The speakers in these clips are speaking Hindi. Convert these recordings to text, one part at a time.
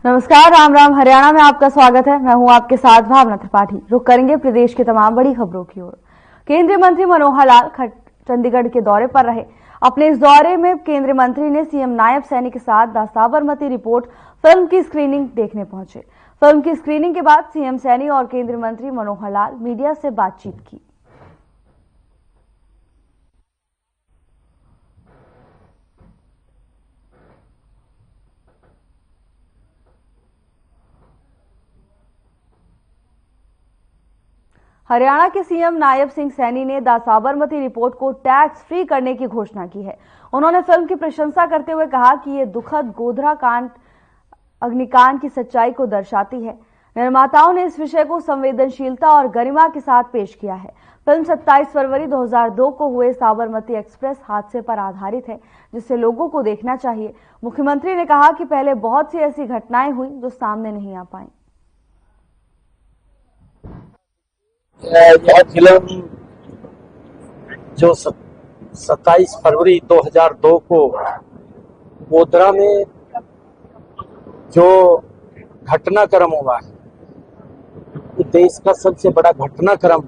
नमस्कार, राम राम। हरियाणा में आपका स्वागत है। मैं हूं आपके साथ भावना त्रिपाठी। रुक करेंगे प्रदेश की तमाम बड़ी खबरों की ओर। केंद्रीय मंत्री मनोहर लाल चंडीगढ़ के दौरे पर रहे। अपने इस दौरे में केंद्रीय मंत्री ने सीएम नायब सैनी के साथ द साबरमती रिपोर्ट फिल्म की स्क्रीनिंग देखने पहुंचे। फिल्म की स्क्रीनिंग के बाद सीएम सैनी और केंद्रीय मंत्री मनोहर लाल मीडिया से बातचीत की। हरियाणा के सीएम नायब सिंह सैनी ने द साबरमती रिपोर्ट को टैक्स फ्री करने की घोषणा की है। उन्होंने फिल्म की प्रशंसा करते हुए कहा कि ये दुखद गोधरा कांड अग्निकांड की सच्चाई को दर्शाती है। निर्माताओं ने इस विषय को संवेदनशीलता और गरिमा के साथ पेश किया है। फिल्म 27 फरवरी 2002 को हुए साबरमती एक्सप्रेस हादसे पर आधारित है, जिसे लोगों को देखना चाहिए। मुख्यमंत्री ने कहा कि पहले बहुत सी ऐसी घटनाएं हुई जो सामने नहीं आ पाई। यह फिल्म जो 27 फरवरी 2002 को गोधरा में जो घटनाक्रम हुआ है, देश का सबसे बड़ा घटनाक्रम,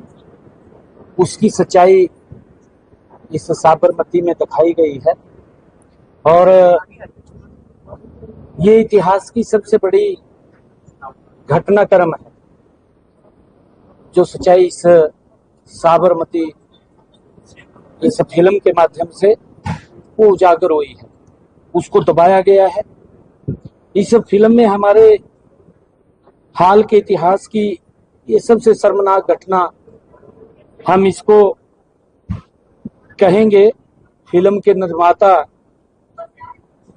उसकी सच्चाई इस साबरमती में दिखाई गई है। और ये इतिहास की सबसे बड़ी घटनाक्रम है जो सच्चाई इस साबरमती इस फिल्म के माध्यम से वो उजागर हुई है, उसको दबाया गया है। इस फिल्म में हमारे हाल के इतिहास की ये सबसे शर्मनाक घटना हम इसको कहेंगे। फिल्म के निर्माता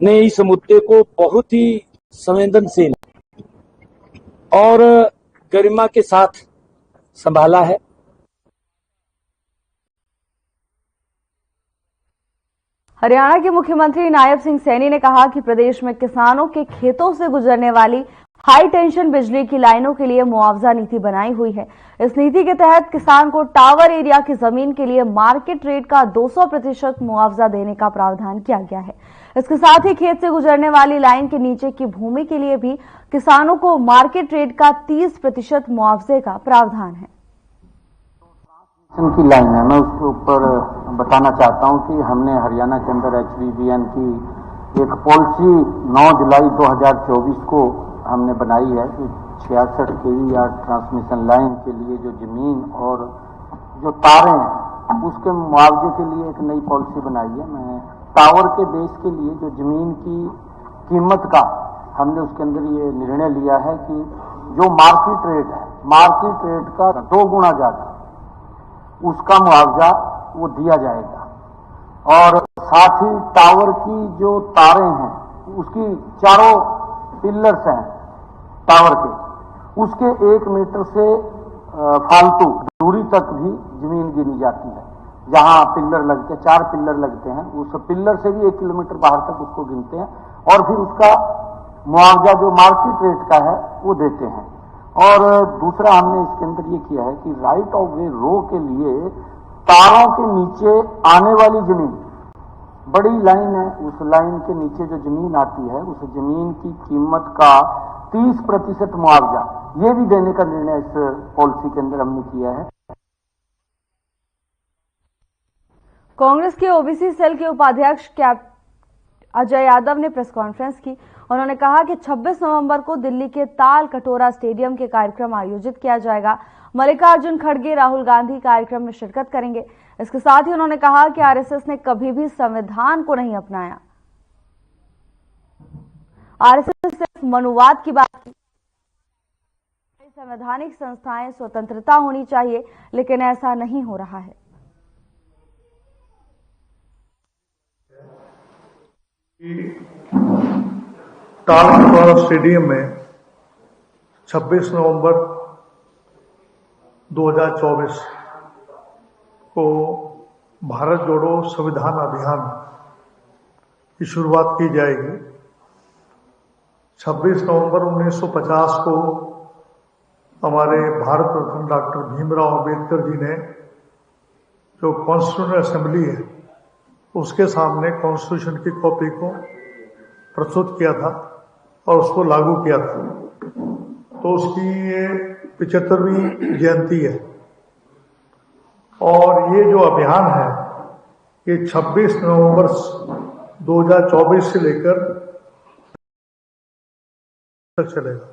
ने इस मुद्दे को बहुत ही संवेदनशील और गरिमा के साथ संभाला है। हरियाणा के मुख्यमंत्री नायब सिंह सैनी ने कहा कि प्रदेश में किसानों के खेतों से गुजरने वाली हाई टेंशन बिजली की लाइनों के लिए मुआवजा नीति बनाई हुई है। इस नीति के तहत किसान को टावर एरिया की जमीन के लिए मार्केट रेट का 200% मुआवजा देने का प्रावधान किया गया है। इसके साथ ही खेत से गुजरने वाली लाइन के नीचे की भूमि के लिए भी किसानों को मार्केट रेट का 30% मुआवजे का प्रावधान है। की लाइन है, मैं उसके ऊपर बताना चाहता हूं कि हमने हरियाणा के अंदर HVDN की एक पॉलिसी 9 जुलाई 2024 को हमने बनाई है कि 66 kV या ट्रांसमिशन लाइन के लिए जो जमीन और जो तारें हैं उसके मुआवजे के लिए एक नई पॉलिसी बनाई है। मैं टावर के बेस के लिए जो जमीन की कीमत का हमने उसके अंदर ये निर्णय लिया है कि जो मार्केट रेट है, मार्केट रेट का 2 गुना ज्यादा उसका मुआवजा वो दिया जाएगा। और साथ ही टावर की जो तारें हैं उसकी चारों पिलर्स हैं टावर के, उसके 1 मीटर से फालतू दूरी तक भी जमीन गिनी जाती है। जहां पिलर लगते हैं, 4 पिलर लगते हैं, उस पिलर से भी 1 किलोमीटर बाहर तक उसको गिनते हैं और फिर उसका मुआवजा जो मार्केट रेट का है वो देते हैं। और दूसरा हमने इसके अंदर ये किया है कि राइट ऑफ वे रो के लिए तारों के नीचे आने वाली जमीन, बड़ी लाइन है, उस लाइन के नीचे जो जमीन आती है उस जमीन की कीमत का 30% मुआवजा ये भी देने का निर्णय इस पॉलिसी के अंदर हमने किया है। कांग्रेस के ओबीसी सेल के उपाध्यक्ष अजय यादव ने प्रेस कॉन्फ्रेंस की। उन्होंने कहा कि 26 नवंबर को दिल्ली के ताल कटोरा स्टेडियम के कार्यक्रम आयोजित किया जाएगा। मल्लिकार्जुन खड़गे, राहुल गांधी कार्यक्रम में शिरकत करेंगे। इसके साथ ही उन्होंने कहा कि आरएसएस ने कभी भी संविधान को नहीं अपनाया। आरएसएस सिर्फ मनुवाद की बात की। संवैधानिक संस्थाएं स्वतंत्रता होनी चाहिए, लेकिन ऐसा नहीं हो रहा है। ताल कटोरा स्टेडियम में 26 नवंबर 2024 को भारत जोड़ो संविधान अभियान की शुरुआत की जाएगी। 26 नवंबर 1950 को हमारे भारत रत्न डॉक्टर भीमराव अंबेडकर जी ने जो कॉन्स्टिट्यूशनल असेंबली है उसके सामने कॉन्स्टिट्यूशन की कॉपी को प्रस्तुत किया था और उसको लागू किया था। तो उसकी ये 75वीं जयंती है और ये जो अभियान है ये 26 नवंबर 2024 से लेकर तक चलेगा।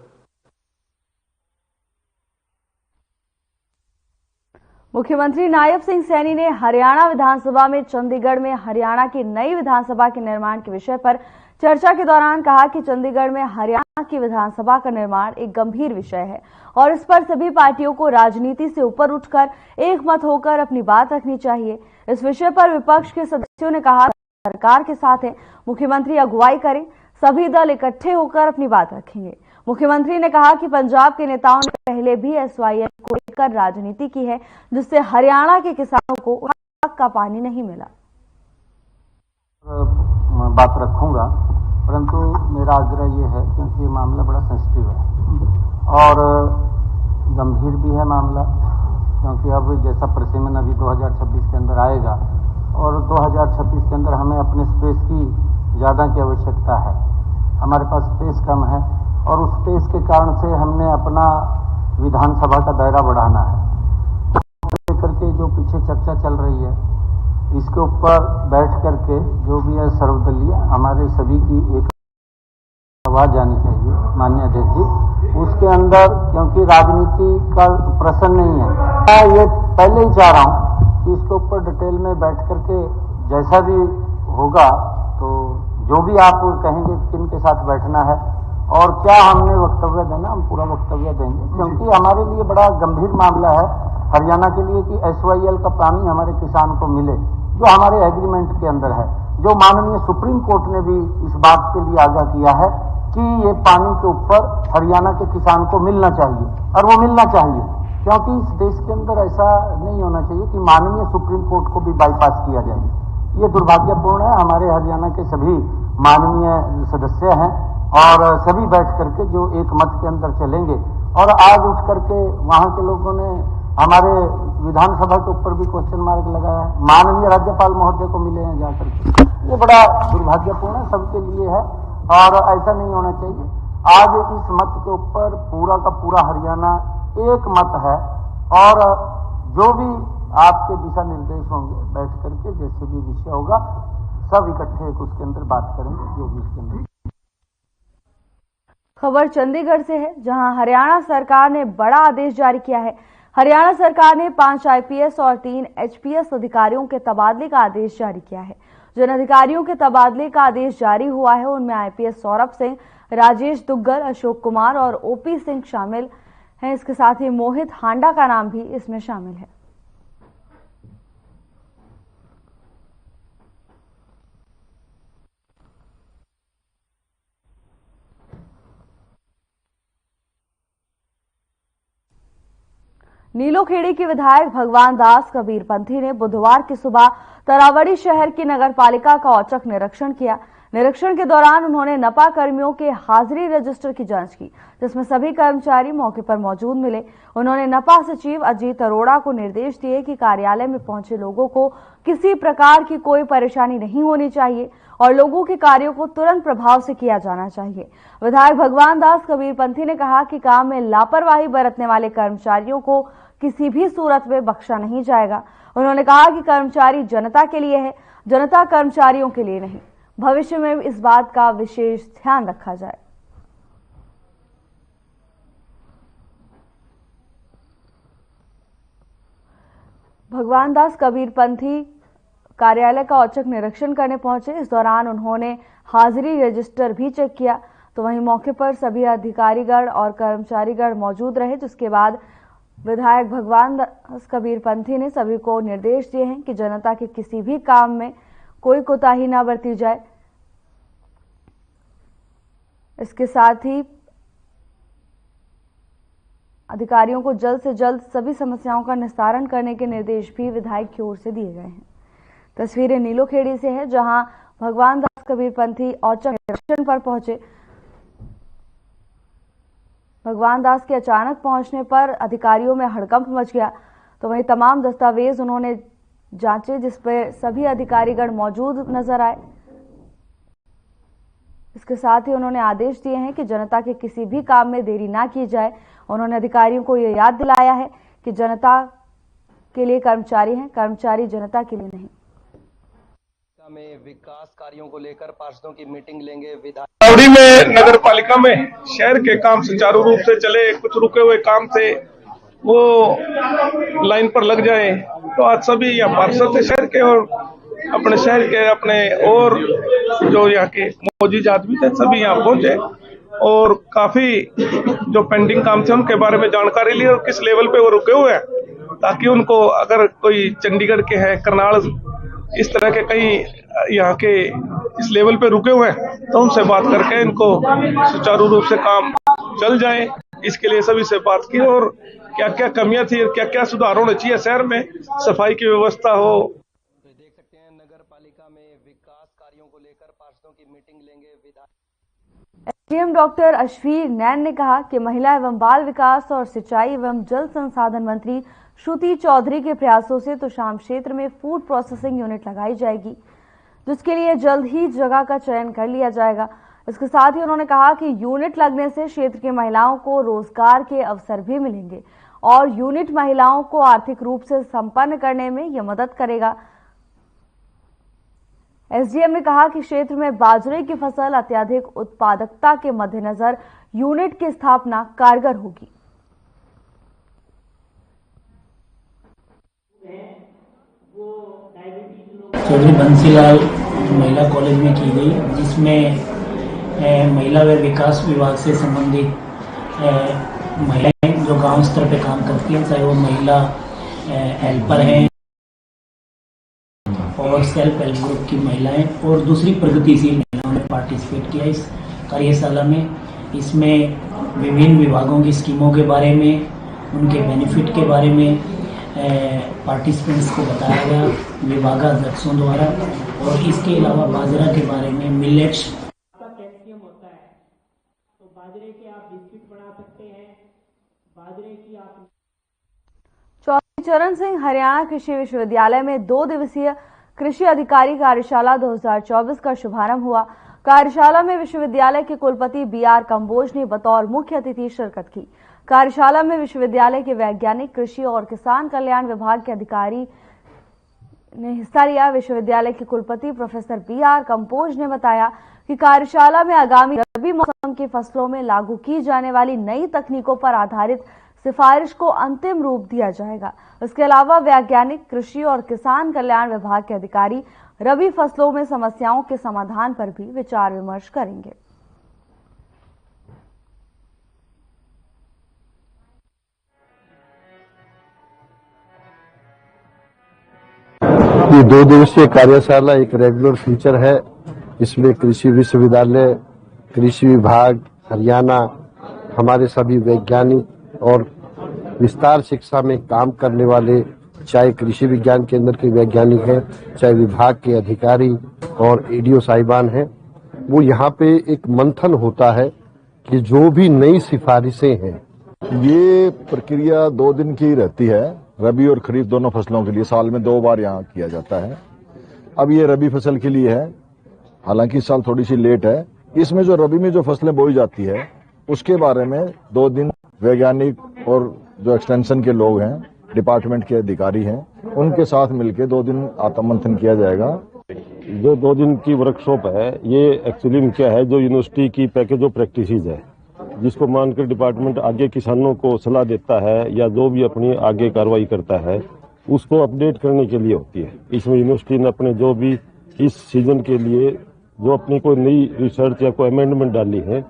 मुख्यमंत्री नायब सिंह सैनी ने हरियाणा विधानसभा में चंडीगढ़ में हरियाणा की नई विधानसभा के निर्माण के विषय पर चर्चा के दौरान कहा कि चंडीगढ़ में हरियाणा की विधानसभा का निर्माण एक गंभीर विषय है और इस पर सभी पार्टियों को राजनीति से ऊपर उठकर एक मत होकर अपनी बात रखनी चाहिए। इस विषय पर विपक्ष के सदस्यों ने कहा सरकार के साथ है, मुख्यमंत्री अगुवाई करें, सभी दल इकट्ठे होकर अपनी बात रखेंगे। मुख्यमंत्री ने कहा कि पंजाब के नेताओं ने पहले भी SYL को लेकर राजनीति की है जिससे हरियाणा के किसानों को हक का पानी नहीं मिला। बात रखूंगा, परंतु मेरा आग्रह ये है क्योंकि ये मामला बड़ा सेंसिटिव है और गंभीर भी है मामला, क्योंकि अब जैसा प्रसिमन अभी 2026 के अंदर आएगा और 2026 के अंदर हमें अपने स्पेस की ज़्यादा की आवश्यकता है। हमारे पास स्पेस कम है और उस स्पेस के कारण से हमने अपना विधानसभा का दायरा बढ़ाना है। लेकर के जो पीछे चर्चा चल रही है इसके ऊपर बैठ करके जो भी है सर्वदलीय हमारे सभी की एक आवाज आनी चाहिए माननीय अध्यक्ष जी उसके अंदर, क्योंकि राजनीति का प्रश्न नहीं है। मैं ये पहले ही चाह रहा हूँ कि इसके ऊपर डिटेल में बैठ करके जैसा भी होगा तो जो भी आप कहेंगे किन के साथ बैठना है और क्या हमने वक्तव्य देना, हम पूरा वक्तव्य देंगे, क्योंकि हमारे लिए बड़ा गंभीर मामला है हरियाणा के लिए कि SYL का पानी हमारे किसान को मिले, जो हमारे एग्रीमेंट के अंदर है, जो माननीय सुप्रीम कोर्ट ने भी इस बात के लिए आगाह किया है कि ये पानी के ऊपर हरियाणा के किसान को मिलना चाहिए और वो मिलना चाहिए, क्योंकि इस देश के अंदर ऐसा नहीं होना चाहिए कि माननीय सुप्रीम कोर्ट को भी बाईपास किया जाए। ये दुर्भाग्यपूर्ण है। हमारे हरियाणा के सभी माननीय सदस्य हैं और सभी बैठ करके जो एक मत के अंदर चलेंगे और आज उठ करके वहां के लोगों ने हमारे विधानसभा के ऊपर भी क्वेश्चन मार्क लगाया है, माननीय राज्यपाल महोदय को मिले हैं जाकर के, ये बड़ा दुर्भाग्यपूर्ण है, सबके लिए है और ऐसा नहीं होना चाहिए। आज इस मत के ऊपर पूरा का पूरा हरियाणा एक मत है और जो भी आपके दिशा निर्देश होंगे बैठ करके जैसे भी विषय होगा सब इकट्ठे उसके अंदर बात करेंगे जो भी उसके अंदर। खबर चंडीगढ़ से है, जहां हरियाणा सरकार ने बड़ा आदेश जारी किया है। हरियाणा सरकार ने 5 IPS और 3 HPS अधिकारियों के तबादले का आदेश जारी किया है। जिन अधिकारियों के तबादले का आदेश जारी हुआ है उनमें IPS सौरभ सिंह, राजेश दुग्गल, अशोक कुमार और OP सिंह शामिल हैं। इसके साथ ही मोहित हांडा का नाम भी इसमें शामिल है। नीलोखेड़ी के विधायक भगवान दास कबीरपंथी ने बुधवार की सुबह तरावड़ी शहर की नगरपालिका का औचक निरीक्षण किया। निरीक्षण के दौरान उन्होंने नपा कर्मियों के हाजिरी रजिस्टर की जांच की, जिसमें सभी कर्मचारी मौके पर मौजूद मिले। उन्होंने नपा सचिव अजीत अरोड़ा को निर्देश दिए कि कार्यालय में पहुंचे लोगों को किसी प्रकार की कोई परेशानी नहीं होनी चाहिए और लोगों के कार्यों को तुरंत प्रभाव से किया जाना चाहिए। विधायक भगवान दास कबीरपंथी ने कहा कि काम में लापरवाही बरतने वाले कर्मचारियों को किसी भी सूरत में बख्शा नहीं जाएगा। उन्होंने कहा कि कर्मचारी जनता के लिए है, जनता कर्मचारियों के लिए नहीं। भविष्य में इस बात का विशेष ध्यान रखा जाए। भगवान दास कबीरपंथी कार्यालय का औचक निरीक्षण करने पहुंचे। इस दौरान उन्होंने हाजिरी रजिस्टर भी चेक किया। तो वहीं मौके पर सभी अधिकारीगण और कर्मचारीगण मौजूद रहे, जिसके बाद विधायक भगवान दास कबीरपंथी ने सभी को निर्देश दिए हैं कि जनता के किसी भी काम में कोई कोताही न बरती जाए। इसके साथ ही अधिकारियों को जल्द से जल्द सभी समस्याओं का निस्तारण करने के निर्देश भी विधायक की ओर से दिए गए हैं। तस्वीरें नीलोखेड़ी से है, जहां भगवान दास कबीरपंथी औचक निरीक्षण पर पहुंचे। भगवान दास के अचानक पहुंचने पर अधिकारियों में हड़कंप मच गया। तो वहीं तमाम दस्तावेज उन्होंने जांचे, जिस पर सभी अधिकारीगण मौजूद नजर आए। इसके साथ ही उन्होंने आदेश दिए हैं कि जनता के किसी भी काम में देरी ना की जाए। उन्होंने अधिकारियों को यह याद दिलाया है कि जनता के लिए कर्मचारी हैं, कर्मचारी जनता के लिए नहीं। में विकास कार्यों को लेकर पार्षदों की मीटिंग लेंगे। बावड़ी में नगर पालिका में शहर के काम सुचारू रूप से चले, कुछ रुके हुए काम थे वो लाइन पर लग जाए, तो आज सभी यहाँ पार्षद थे शहर के और अपने शहर के अपने और जो यहाँ के मौजूद आदमी थे सभी यहाँ पहुंचे और काफी जो पेंडिंग काम थे उनके बारे में जानकारी ली और किस लेवल पे वो रुके हुए हैं, ताकि उनको अगर कोई चंडीगढ़ के हैं, करनाल, इस तरह के कई यहाँ के इस लेवल पे रुके हुए हैं तो उनसे बात करके इनको सुचारू रूप से काम चल जाए, इसके लिए सभी से बात की और क्या क्या कमियां थी और क्या क्या सुधार होने चाहिए शहर में, सफाई की व्यवस्था हो। देख सकते हैं नगर पालिका में विकास कार्यों को लेकर पार्षदों की मीटिंग लेंगे। एसडीएम डॉक्टर अशफीर नैन ने कहा कि महिला एवं बाल विकास और सिंचाई एवं जल संसाधन मंत्री श्रुति चौधरी के प्रयासों से तुशाम क्षेत्र में फूड प्रोसेसिंग यूनिट लगाई जाएगी, जिसके लिए जल्द ही जगह का चयन कर लिया जाएगा। इसके साथ ही उन्होंने कहा कि यूनिट लगने से क्षेत्र की महिलाओं को रोजगार के अवसर भी मिलेंगे और यूनिट महिलाओं को आर्थिक रूप से संपन्न करने में यह मदद करेगा। एसडीएम ने कहा कि क्षेत्र में बाजरे की फसल अत्यधिक उत्पादकता के मद्देनजर यूनिट की स्थापना कारगर होगी। चौधरी बंसीलाल महिला कॉलेज में की गई, जिसमें महिला व विकास विभाग से संबंधित महिलाएं जो गांव स्तर पे काम करती हैं, चाहे वो महिला हेल्पर हैं और सेल्फ हेल्प ग्रुप की महिलाएं और दूसरी प्रगतिशील महिलाओं ने पार्टिसिपेट किया इस कार्यशाला में। इसमें विभिन्न विभागों की स्कीमों के बारे में, उनके बेनिफिट के बारे में पार्टिसिपेंट्स को बताया गया विभागाध्यक्षों द्वारा और इसके अलावा बाजरा के बारे में, मिलेट्स का कैल्शियम होता है तो बाजरे के आप बिस्किट बना सकते हैं, बाजरे की आप। चौधरी चरण सिंह हरियाणा कृषि विश्वविद्यालय में 2 दिवसीय कृषि अधिकारी कार्यशाला 2024 का शुभारंभ हुआ। कार्यशाला में विश्वविद्यालय के कुलपति BR कंबोज ने बतौर मुख्य अतिथि शिरकत की। कार्यशाला में विश्वविद्यालय के वैज्ञानिक, कृषि और किसान कल्याण विभाग के अधिकारी ने हिस्सा लिया। विश्वविद्यालय के कुलपति प्रोफेसर BR कंबोज ने बताया कि कार्यशाला में आगामी रबी मौसम की फसलों में लागू की जाने वाली नई तकनीकों पर आधारित सिफारिश को अंतिम रूप दिया जाएगा। इसके अलावा वैज्ञानिक, कृषि और किसान कल्याण विभाग के अधिकारी रबी फसलों में समस्याओं के समाधान पर भी विचार विमर्श करेंगे। ये 2 दिवसीय कार्यशाला एक रेगुलर फीचर है। इसमें कृषि विश्वविद्यालय, कृषि विभाग हरियाणा, हमारे सभी वैज्ञानिक और विस्तार शिक्षा में काम करने वाले, चाहे कृषि विज्ञान केंद्र के वैज्ञानिक हैं, चाहे विभाग के अधिकारी और एडीओ साहिबान हैं, वो यहाँ पे एक मंथन होता है कि जो भी नई सिफारिशें हैं। ये प्रक्रिया 2 दिन की रहती है, रबी और खरीफ दोनों फसलों के लिए साल में 2 बार यहाँ किया जाता है। अब ये रबी फसल के लिए है, हालांकि इस साल थोड़ी सी लेट है। इसमें जो रबी में जो फसलें बोई जाती है उसके बारे में 2 दिन वैज्ञानिक और जो एक्सटेंशन के लोग हैं, डिपार्टमेंट के अधिकारी हैं, उनके साथ मिलकर 2 दिन आत्म मंथन किया जाएगा। जो 2 दिन की वर्कशॉप है ये एक्चुअली में क्या है, जो यूनिवर्सिटी की पैकेज ऑफ प्रैक्टिसेस है, जिसको मानकर डिपार्टमेंट आगे किसानों को सलाह देता है या जो भी अपनी आगे कार्रवाई करता है उसको अपडेट करने के लिए होती है। इसमें यूनिवर्सिटी ने अपने जो भी इस सीजन के लिए जो अपनी कोई नई रिसर्च या कोई अमेंडमेंट डाली है।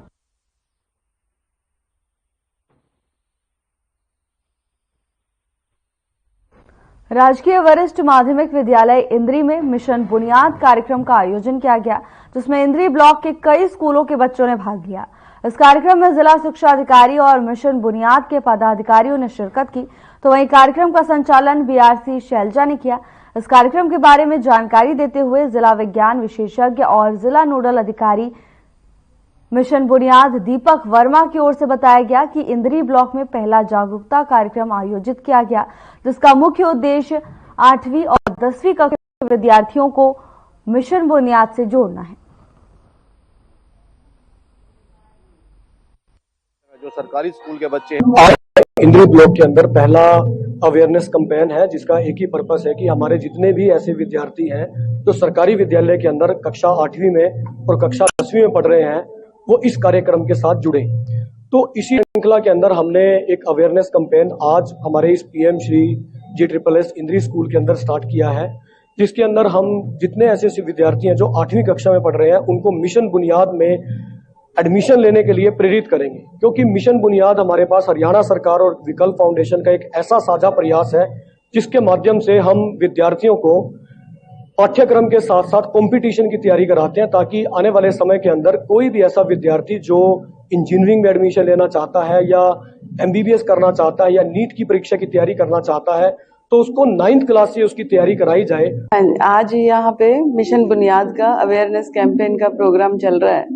राजकीय वरिष्ठ माध्यमिक विद्यालय इंद्री में मिशन बुनियाद कार्यक्रम का आयोजन किया गया, जिसमें इंद्री ब्लॉक के कई स्कूलों के बच्चों ने भाग लिया। इस कार्यक्रम में जिला शिक्षा अधिकारी और मिशन बुनियाद के पदाधिकारियों ने शिरकत की, तो वहीं कार्यक्रम का संचालन BRC शैलजा ने किया। इस कार्यक्रम के बारे में जानकारी देते हुए जिला विज्ञान विशेषज्ञ और जिला नोडल अधिकारी मिशन बुनियाद दीपक वर्मा की ओर से बताया गया कि इंद्री ब्लॉक में पहला जागरूकता कार्यक्रम आयोजित किया गया, जिसका मुख्य उद्देश्य 8वीं और 10वीं कक्षा के विद्यार्थियों को मिशन बुनियाद से जोड़ना है। जो सरकारी स्कूल के बच्चे आज इंद्री ब्लॉक के अंदर पहला अवेयरनेस कैंपेन है, जिसका एक ही पर्पस है कि हमारे जितने भी ऐसे विद्यार्थी हैं जो सरकारी विद्यालय के अंदर कक्षा 8वीं में और कक्षा 10वीं में पढ़ रहे हैं, वो इस कार्यक्रम के साथ जुड़े। तो इसी श्रृंखला के अंदर हमने एक अवेयरनेस कैंपेन आज हमारे इस पीएम श्री GSSS इंद्री स्कूल के अंदर स्टार्ट किया है, जिसके अंदर हम जितने ऐसे विद्यार्थी हैं जो 8वीं कक्षा में पढ़ रहे हैं उनको मिशन बुनियाद में एडमिशन लेने के लिए प्रेरित करेंगे। क्योंकि मिशन बुनियाद हमारे पास हरियाणा सरकार और विकल्प फाउंडेशन का एक ऐसा साझा प्रयास है जिसके माध्यम से हम विद्यार्थियों को पाठ्यक्रम के साथ साथ कंपटीशन की तैयारी कराते हैं, ताकि आने वाले समय के अंदर कोई भी ऐसा विद्यार्थी जो इंजीनियरिंग में एडमिशन लेना चाहता है या MBBS करना चाहता है या नीट की परीक्षा की तैयारी करना चाहता है तो उसको 9th क्लास से उसकी तैयारी कराई जाए। आज यहाँ पे मिशन बुनियाद का अवेयरनेस कैंपेन का प्रोग्राम चल रहा है,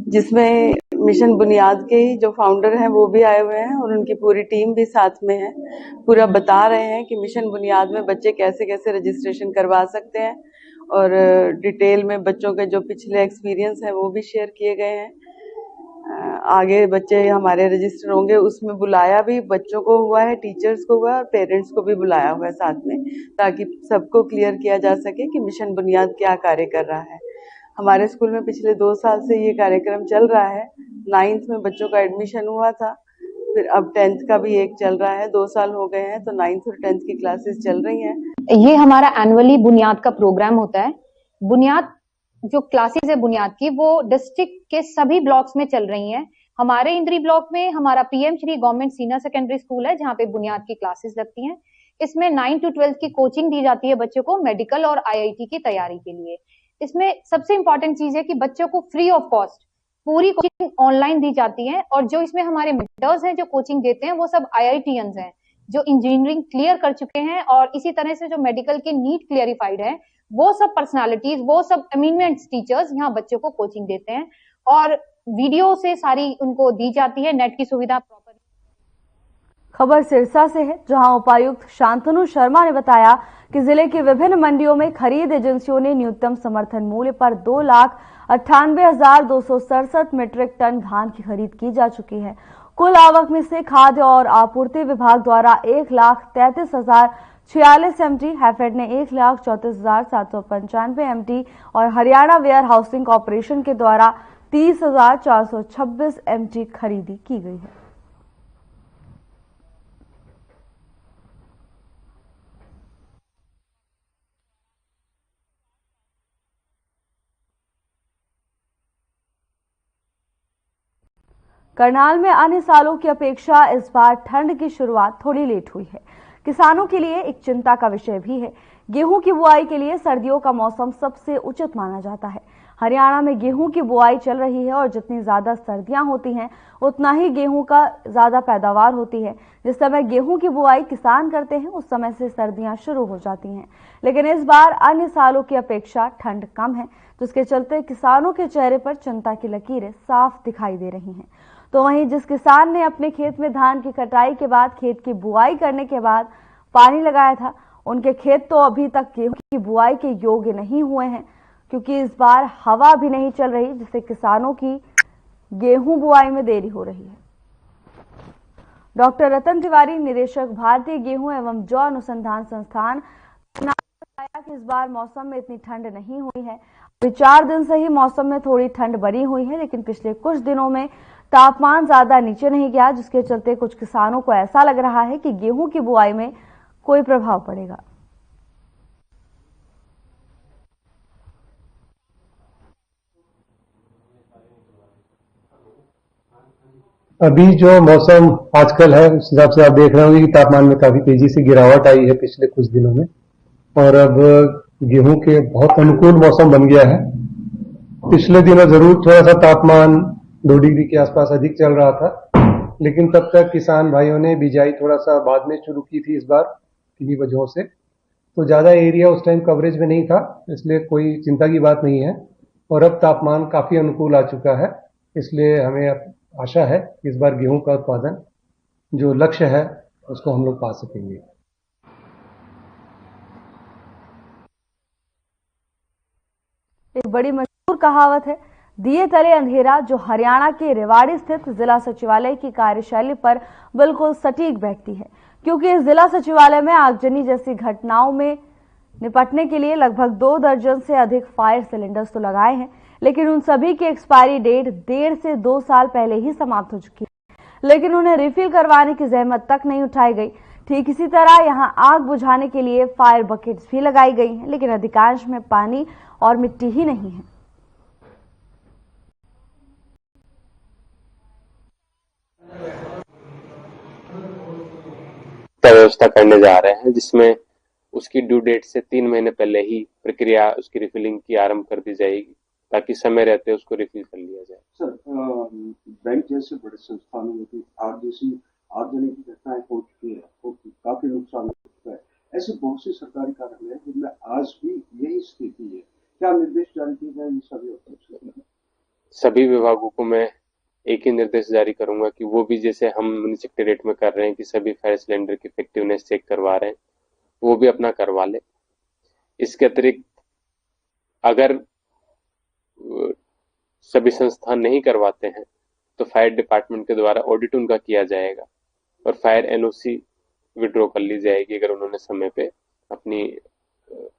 जिसमें मिशन बुनियाद के ही जो फाउंडर हैं वो भी आए हुए हैं और उनकी पूरी टीम भी साथ में है। पूरा बता रहे हैं कि मिशन बुनियाद में बच्चे कैसे कैसे रजिस्ट्रेशन करवा सकते हैं और डिटेल में बच्चों के जो पिछले एक्सपीरियंस है वो भी शेयर किए गए हैं। आगे बच्चे हमारे रजिस्टर होंगे, उसमें बुलाया भी बच्चों को हुआ है, टीचर्स को हुआ है और पेरेंट्स को भी बुलाया हुआ है साथ में, ताकि सबको क्लियर किया जा सके कि मिशन बुनियाद क्या कार्य कर रहा है। हमारे स्कूल में पिछले 2 साल से ये कार्यक्रम चल रहा है। 9th में बच्चों का एडमिशन हुआ था, फिर अब 10th का भी एक चल रहा है। 2 साल हो गए हैं तो 9th और 10th की क्लासेस चल रही हैं। ये हमारा एनुअली बुनियाद का प्रोग्राम होता है। बुनियाद जो क्लासेस है बुनियाद की, वो डिस्ट्रिक्ट के सभी ब्लॉक्स में चल रही हैं। हमारे इंद्री ब्लॉक में हमारा PM Shri government senior secondary school है, जहाँ पे बुनियाद की क्लासेस लगती हैं। इसमें 9 to 12 की कोचिंग दी जाती है बच्चों को मेडिकल और IIT की तैयारी के लिए। इसमें सबसे इंपॉर्टेंट चीज है कि बच्चों को फ्री ऑफ कॉस्ट पूरी कोचिंग ऑनलाइन दी जाती है, और जो इसमें हमारे मेंटर्स हैं जो कोचिंग देते हैं वो सब IITians हैं जो इंजीनियरिंग क्लियर कर चुके हैं, और इसी तरह से जो मेडिकल के नीट क्लियरिफाइड है वो सब पर्सनालिटीज, वो सब एमिनेंट टीचर्स यहाँ बच्चों को कोचिंग देते हैं और वीडियो से सारी उनको दी जाती है, नेट की सुविधा प्रॉपर। खबर सिरसा से है, जहां उपायुक्त शांतनु शर्मा ने बताया कि जिले की विभिन्न मंडियों में खरीद एजेंसियों ने न्यूनतम समर्थन मूल्य पर 2,98,267 मीट्रिक टन धान की खरीद की जा चुकी है। कुल आवक में से खाद्य और आपूर्ति विभाग द्वारा 1,33,046 MT, हैफेड ने 1,34,795 MT और हरियाणा वेयर हाउसिंग कॉर्पोरेशन के द्वारा 30,426 MT खरीदी की गई है। करनाल में अन्य सालों की अपेक्षा इस बार ठंड की शुरुआत थोड़ी लेट हुई है। किसानों के लिए एक चिंता का विषय भी है। गेहूं की बुआई के लिए सर्दियों का मौसम सबसे उचित माना जाता है। हरियाणा में गेहूं की बुआई चल रही है और जितनी ज्यादा सर्दियां होती हैं उतना ही गेहूं का ज्यादा पैदावार होती है। जिस समय गेहूं की बुआई किसान करते हैं उस समय से सर्दियां शुरू हो जाती हैं, लेकिन इस बार अन्य सालों की अपेक्षा ठंड कम है, जिसके चलते किसानों के चेहरे पर चिंता की लकीरें साफ दिखाई दे रही हैं। तो वहीं जिस किसान ने अपने खेत में धान की कटाई के बाद खेत की बुआई करने के बाद पानी लगाया था, उनके खेत तो अभी तक गेहूं की बुआई के योग्य नहीं हुए हैं, क्योंकि इस बार हवा भी नहीं चल रही, जिससे किसानों की गेहूं बुआई में देरी हो रही है। डॉक्टर रतन तिवारी, निदेशक भारतीय गेहूं एवं जौ अनुसंधान संस्थान, ने बताया कि इस बार मौसम में इतनी ठंड नहीं हुई है। अभी 4 दिन से ही मौसम में थोड़ी ठंड बनी हुई है, लेकिन पिछले कुछ दिनों में तापमान ज्यादा नीचे नहीं गया, जिसके चलते कुछ किसानों को ऐसा लग रहा है कि गेहूं की बुआई में कोई प्रभाव पड़ेगा। अभी जो मौसम आजकल है उस हिसाब से आप देख रहे होंगे कि तापमान में काफी तेजी से गिरावट आई है पिछले कुछ दिनों में, और अब गेहूं के बहुत अनुकूल मौसम बन गया है। पिछले दिनों जरूर थोड़ा सा तापमान 2 डिग्री के आसपास अधिक चल रहा था, लेकिन तब तक किसान भाइयों ने बिजाई थोड़ा सा बाद में शुरू की थी इस बार किन्हीं वजहों से, तो ज्यादा एरिया उस टाइम कवरेज में नहीं था, इसलिए कोई चिंता की बात नहीं है। और अब तापमान काफी अनुकूल आ चुका है, इसलिए हमें आशा है कि इस बार गेहूं का उत्पादन जो लक्ष्य है उसको हम लोग पा सकेंगे। एक बड़ी मशहूर कहावत है, दिए तले अंधेरा, जो हरियाणा के रेवाड़ी स्थित जिला सचिवालय की कार्यशैली पर बिल्कुल सटीक बैठती है, क्योंकि इस जिला सचिवालय में आगजनी जैसी घटनाओं में निपटने के लिए लगभग 2 दर्जन से अधिक फायर सिलेंडर्स तो लगाए हैं, लेकिन उन सभी की एक्सपायरी डेट 1.5 से 2 साल पहले ही समाप्त हो चुकी है, लेकिन उन्हें रिफिल करवाने की जहमत तक नहीं उठाई गई। ठीक इसी तरह यहां आग बुझाने के लिए फायर बकेट्स भी लगाई गई हैं, लेकिन अधिकांश में पानी और मिट्टी ही नहीं है। व्यवस्था करने जा रहे हैं, जिसमें उसकी ड्यू डेट से 3 महीने पहले ही प्रक्रिया उसकी रिफिलिंग की आरंभ कर दी जाएगी, ताकि समय रहते उसको रिफिल कर लिया जाए। सर, बैंक जैसे बड़े संस्थानों में भी आग जैसी आगजनी की घटनाएं हो चुकी है और काफी नुकसान हो चुका है। ऐसे बहुत से सरकारी कार्यालय हैं जिनमें आज भी यही स्थिति है। क्या निर्देश जारी किए गए इन सभी विभागों को? मैं एक ही निर्देश जारी करूंगा कि वो भी, जैसे हम सेक्रेटरीट में कर रहे हैं कि सभी फायर सिलेंडर की इफेक्टिवनेस चेक करवा रहे हैं, वो भी अपना करवा ले। इसके अतिरिक्त अगर सभी संस्थान नहीं करवाते हैं तो फायर डिपार्टमेंट के द्वारा ऑडिट उनका किया जाएगा और फायर एनओसी विड्रॉ कर ली जाएगी अगर उन्होंने समय पे अपनी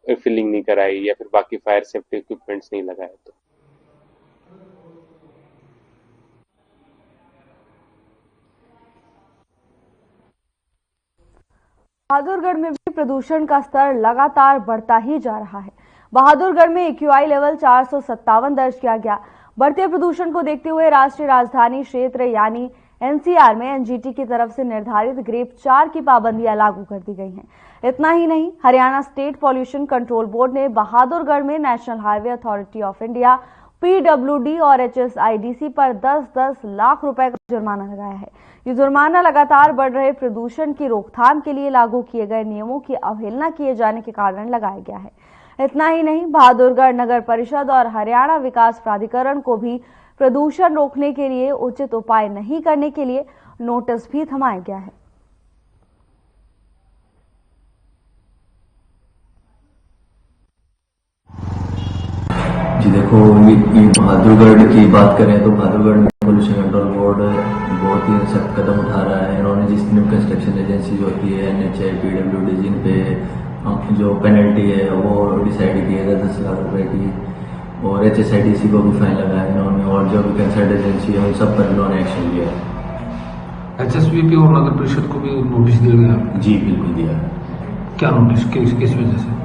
रिफिलिंग नहीं कराई या फिर बाकी फायर सेफ्टी इक्विपमेंट्स नहीं लगाए तो। बहादुरगढ़ में भी प्रदूषण का स्तर लगातार बढ़ता ही जा रहा है। बहादुरगढ़ में AQI लेवल 457 दर्ज किया गया। बढ़ते प्रदूषण को देखते हुए राष्ट्रीय राजधानी क्षेत्र यानी NCR में NGT की तरफ से निर्धारित ग्रेड 4 की पाबंदियां लागू कर दी गई हैं। इतना ही नहीं, Haryana state pollution control board ने बहादुरगढ़ में national highway authority of India PWD और HSIDC पर 10-10 लाख रुपए का जुर्माना लगाया है। ये जुर्माना लगातार बढ़ रहे प्रदूषण की रोकथाम के लिए लागू किए गए नियमों की अवहेलना किए जाने के कारण लगाया गया है। इतना ही नहीं, बहादुरगढ़ नगर परिषद और हरियाणा विकास प्राधिकरण को भी प्रदूषण रोकने के लिए उचित उपाय नहीं करने के लिए नोटिस भी थमाया गया है। जी देखो, बहादुरगढ़ की बात करें तो बहादुरगढ़ में पोल्यूशन कंट्रोल बोर्ड बहुत ही सख्त कदम उठा रहा है। इन्होंने जिस न्यू कंस्ट्रक्शन एजेंसी जो होती है NHI PWD, जिन पे जो पेनल्टी है वो डिसाइड किया है 10 लाख रुपए की, और HSIDC को भी फाइन लगाया इन्होंने, और जो भी कंसर्न एजेंसी है उन सब पर इन्होंने एक्शन लिया है। HSVP और नगर परिषद को भी नोटिस दिया गया? जी बिल्कुल दिया है। क्या नोटिस, किस वजह से?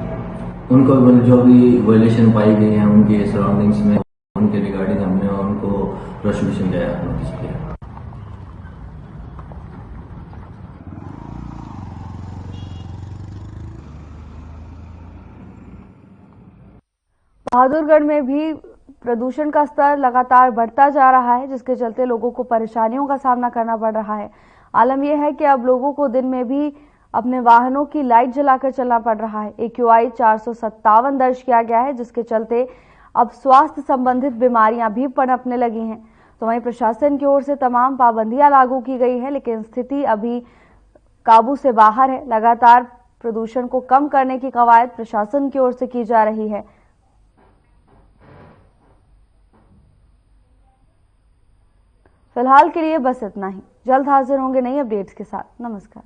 उनको जो भी वायलेशन पाई गई है उनके सराउंडिंग्स में, उनके रिगार्डिंग हमने उनको प्रोसिक्यूशन दिया, नोटिस किया। बहादुरगढ़ में भी प्रदूषण का स्तर लगातार बढ़ता जा रहा है, जिसके चलते लोगों को परेशानियों का सामना करना पड़ रहा है। आलम यह है कि अब लोगों को दिन में भी अपने वाहनों की लाइट जलाकर चलना पड़ रहा है। AQI 457 दर्ज किया गया है, जिसके चलते अब स्वास्थ्य संबंधित बीमारियां भी पनपने लगी हैं। तो वहीं प्रशासन की ओर से तमाम पाबंदियां लागू की गई है, लेकिन स्थिति अभी काबू से बाहर है। लगातार प्रदूषण को कम करने की कवायद प्रशासन की ओर से की जा रही है। फिलहाल के लिए बस इतना ही। जल्द हाजिर होंगे नई अपडेट्स के साथ। नमस्कार।